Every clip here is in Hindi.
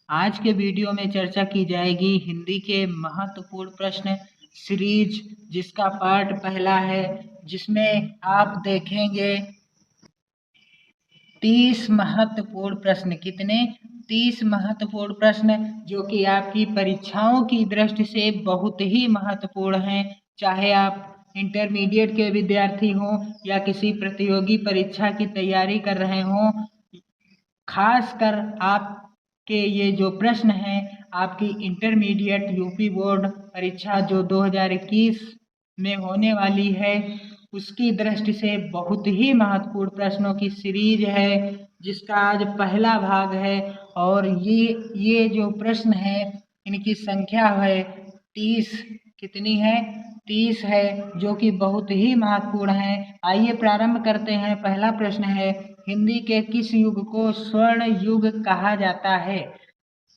आज के वीडियो में चर्चा की जाएगी हिंदी के महत्वपूर्ण प्रश्न सीरीज, जिसका पार्ट पहला है, जिसमें आप देखेंगे 30 महत्वपूर्ण प्रश्न। कितने? 30 महत्वपूर्ण प्रश्न, जो कि आपकी परीक्षाओं की दृष्टि से बहुत ही महत्वपूर्ण हैं। चाहे आप इंटरमीडिएट के विद्यार्थी हों या किसी प्रतियोगी परीक्षा की तैयारी कर रहे हों, खासकर आपके ये जो प्रश्न हैं आपकी इंटरमीडिएट यूपी बोर्ड परीक्षा जो 2021 में होने वाली है, उसकी दृष्टि से बहुत ही महत्वपूर्ण प्रश्नों की सीरीज है, जिसका आज पहला भाग है। और ये जो प्रश्न है, इनकी संख्या है 30। कितनी है? 30 है, जो कि बहुत ही महत्वपूर्ण है। आइए प्रारंभ करते हैं। पहला प्रश्न है, हिंदी के किस युग को स्वर्ण युग कहा जाता है?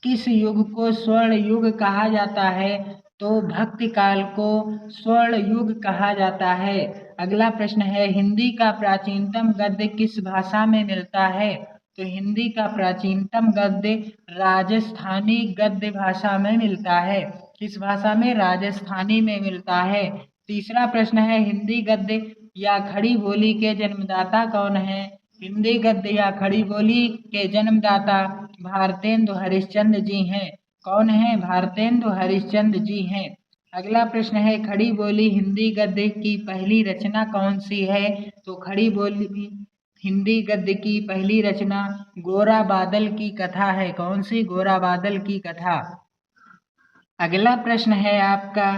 किस युग को स्वर्ण युग कहा जाता है? तो भक्ति काल को स्वर्ण युग कहा जाता है। अगला प्रश्न है, हिंदी का प्राचीनतम गद्य किस भाषा में मिलता है? तो हिंदी का प्राचीनतम गद्य राजस्थानी गद्य भाषा में मिलता है। किस भाषा में? राजस्थानी में मिलता है। तीसरा प्रश्न है, हिंदी गद्य या खड़ी बोली के जन्मदाता कौन है? हिंदी गद्य या खड़ी बोली के जन्मदाता भारतेंदु हरिश्चंद्र जी हैं। कौन है? भारतेंदु हरिश्चंद्र जी हैं। अगला प्रश्न है, खड़ी बोली हिंदी गद्य की पहली रचना कौन सी है? तो खड़ी बोली हिंदी गद्य की पहली रचना गोरा बादल की कथा है। कौन सी? गोरा बादल की कथा। अगला प्रश्न है आपका,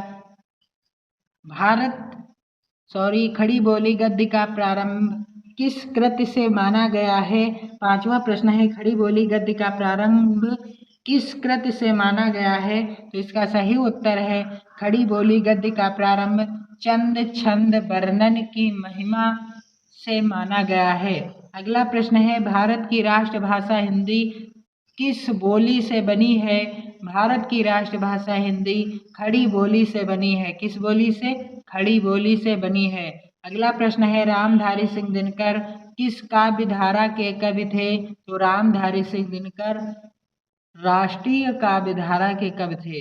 खड़ी बोली गद्य का प्रारंभ किस कृति से माना गया है? पांचवा प्रश्न है, खड़ी बोली गद्य का प्रारंभ किस कृति से माना गया है? तो इसका सही उत्तर है, खड़ी बोली गद्य का प्रारंभ चंद छंद वर्णन की महिमा से माना गया है। अगला प्रश्न है, भारत की राष्ट्रभाषा हिंदी किस बोली से बनी है? भारत की राष्ट्रभाषा हिंदी खड़ी बोली से बनी है। किस बोली से? खड़ी बोली से बनी है। अगला प्रश्न है, रामधारी सिंह दिनकर किस काव्य धारा के कवि थे? तो रामधारी सिंह दिनकर राष्ट्रीय काव्य धारा के कवि थे।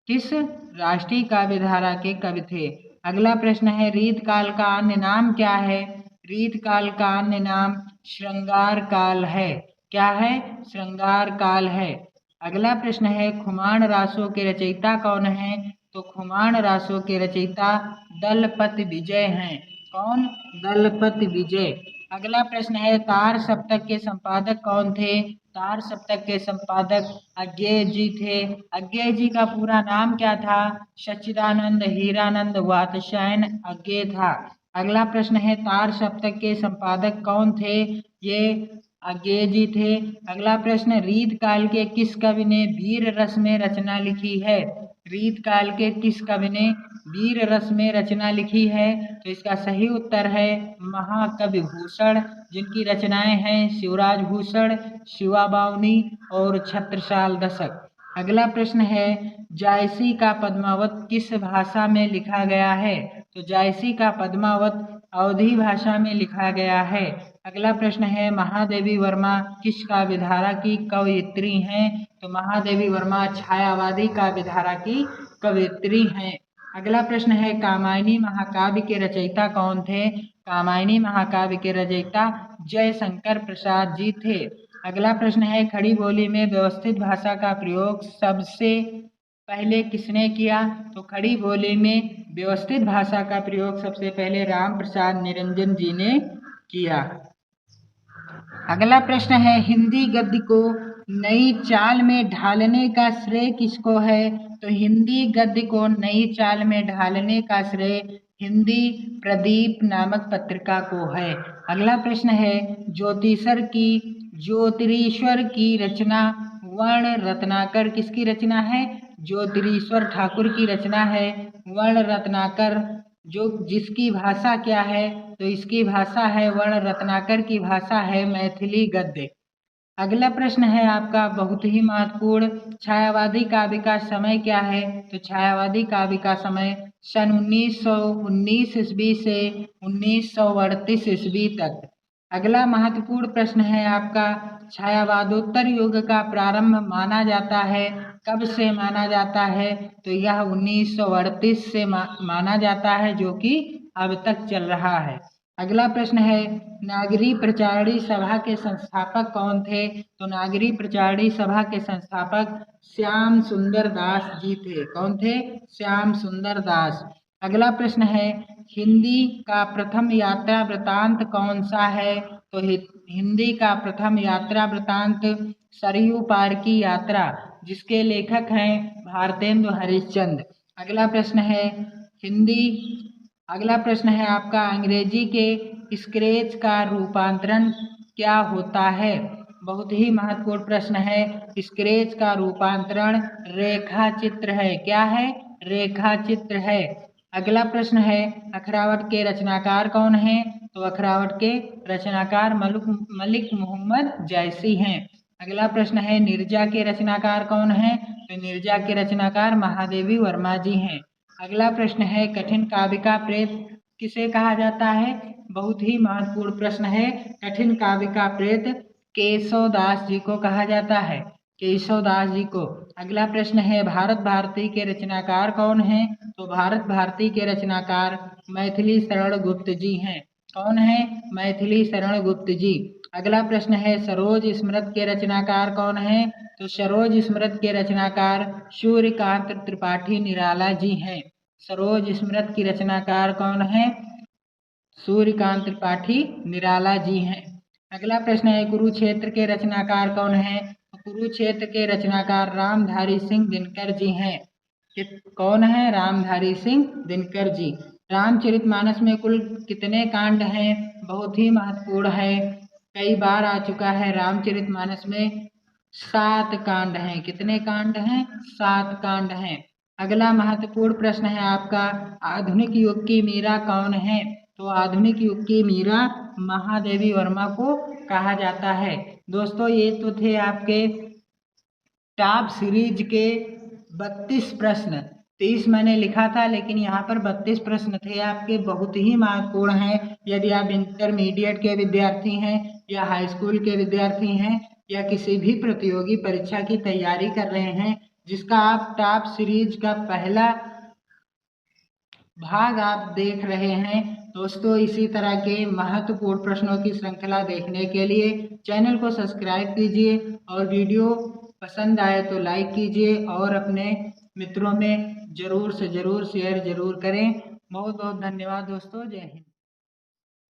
किस? राष्ट्रीय काव्य धारा के कवि थे। अगला प्रश्न है, रीत काल का अन्य नाम क्या है? रीत काल का अन्य नाम श्रृंगार काल है। क्या है? श्रृंगार काल है। अगला प्रश्न है, खुमान रासों के रचयिता कौन है? तो खुमान रासों के रचयिता दलपति विजय हैं। कौन? दलपति विजय। अगला प्रश्न है, तार सप्तक के संपादक कौन थे? तार सप्तक के संपादक अज्ञेय जी थे। अज्ञेय जी का पूरा नाम क्या था? सच्चिदानंद हीरानंद वात्स्यायन अज्ञेय था। अगला प्रश्न है, तार सप्तक के संपादक कौन थे? ये अज्ञेय जी थे। अगला प्रश्न, रीत काल के किस कवि ने वीर रस में रचना लिखी है? रीत काल के किस कवि ने वीर रस में रचना लिखी है? तो इसका सही उत्तर है महाकवि भूषण, जिनकी रचनाएं हैं शिवराज भूषण, शिवा बावनी और छत्रसाल दशक। अगला प्रश्न है, जायसी का पद्मावत किस भाषा में लिखा गया है? तो जायसी का पद्मावत अवधी भाषा में लिखा गया है। अगला प्रश्न है, महादेवी वर्मा किस काव्य धारा की कवयित्री हैं? तो महादेवी वर्मा छायावादी काव्य धारा की कवयित्री हैं। अगला प्रश्न है, कामायनी महाकाव्य के रचयिता कौन थे? कामायनी महाकाव्य के रचयिता जयशंकर प्रसाद जी थे। अगला प्रश्न है, खड़ी बोली में व्यवस्थित भाषा का प्रयोग सबसे पहले किसने किया? तो खड़ी बोली में व्यवस्थित भाषा का प्रयोग सबसे पहले राम प्रसाद निरंजन जी ने किया। अगला प्रश्न है, हिंदी गद्य को नई चाल में ढालने का श्रेय किसको है? तो हिंदी गद्य को नई चाल में ढालने का श्रेय हिंदी प्रदीप नामक पत्रिका को है। अगला प्रश्न है, ज्योतिरीश्वर की रचना वर्ण रत्नाकर किसकी रचना है? ज्योतिरीश्वर ठाकुर की रचना है वर्ण रत्नाकर, जो जिसकी भाषा क्या है? तो इसकी भाषा है, वर्ण रत्नाकर की भाषा है मैथिली गद्य। अगला प्रश्न है आपका बहुत ही महत्वपूर्ण, छायावादी काव्य का समय क्या है? तो छायावादी काव्य का समय सन 1919 ईस्वी से 1938 ईस्वी तक। अगला महत्वपूर्ण प्रश्न है आपका, छायावादोत्तर युग का प्रारंभ माना जाता है? कब से माना जाता है? तो यह 1938 से माना जाता है, जो कि अब तक चल रहा है। अगला प्रश्न है, नागरी प्रचारणी सभा के संस्थापक कौन थे? तो नागरी प्रचारणी सभा के संस्थापक श्याम सुंदर दास जी थे। कौन थे? श्याम सुंदर दास। अगला प्रश्न है, हिंदी का प्रथम यात्रा वृतांत कौन सा है? तो हिंदी का प्रथम यात्रा वृतांत सरयू पार की यात्रा, जिसके लेखक हैं भारतेंदु हरिश्चंद्र। अगला प्रश्न है, अगला प्रश्न है आपका, अंग्रेजी के स्क्रेच का रूपांतरण क्या होता है? बहुत ही महत्वपूर्ण प्रश्न है। स्क्रेच का रूपांतरण रेखा चित्र है। क्या है? रेखा चित्र है। अगला प्रश्न है, अखरावट के रचनाकार कौन हैं? तो अखरावट के रचनाकार मलिक मोहम्मद जैसी हैं। अगला प्रश्न है, नीरजा के रचनाकार कौन हैं? तो नीरजा के रचनाकार महादेवी वर्मा जी हैं। अगला प्रश्न है, कठिन काव्य का प्रेत किसे कहा जाता है? बहुत ही महत्वपूर्ण प्रश्न है। कठिन काव्य का प्रेत केशव दास जी को कहा जाता है। केशव दास जी को। अगला प्रश्न है, भारत भारती के रचनाकार कौन हैं? तो भारत भारती के रचनाकार मैथिली शरण गुप्त जी हैं। कौन है? मैथिली शरण गुप्त जी। अगला प्रश्न है, सरोज स्मृत के रचनाकार कौन है? तो सरोज स्मृत के रचनाकार सूर्यकांत त्रिपाठी निराला जी हैं। सरोज स्मृत की रचनाकार कौन है? सूर्यकांत त्रिपाठी निराला जी हैं। अगला प्रश्न है, कुरुक्षेत्र के रचनाकार कौन है? कुरुक्षेत्र के रचनाकार रामधारी सिंह दिनकर जी हैं। कौन है? रामधारी सिंह दिनकर जी। रामचरितमानस में कुल कितने कांड हैं? बहुत ही महत्वपूर्ण है, कई बार आ चुका है। रामचरितमानस में 7 कांड हैं। कितने कांड हैं? 7 कांड हैं। अगला महत्वपूर्ण प्रश्न है आपका, आधुनिक युग की मीरा कौन है? तो आधुनिक युग की मीरा महादेवी वर्मा को कहा जाता है। दोस्तों, ये तो थे आपके टॉप सीरीज के 32 प्रश्न। 30 मैंने लिखा था, लेकिन यहाँ पर 32 प्रश्न थे आपके, बहुत ही महत्वपूर्ण हैं। यदि आप इंटरमीडिएट के विद्यार्थी हैं या हाई स्कूल के विद्यार्थी हैं या किसी भी प्रतियोगी परीक्षा की तैयारी कर रहे हैं, जिसका आप टॉप सीरीज का पहला भाग आप देख रहे हैं, दोस्तों इसी तरह के महत्वपूर्ण प्रश्नों की श्रृंखला देखने के लिए चैनल को सब्सक्राइब कीजिए और वीडियो पसंद आए तो लाइक कीजिए और अपने मित्रों में ज़रूर से ज़रूर शेयर ज़रूर करें। बहुत बहुत धन्यवाद दोस्तों। जय हिंद।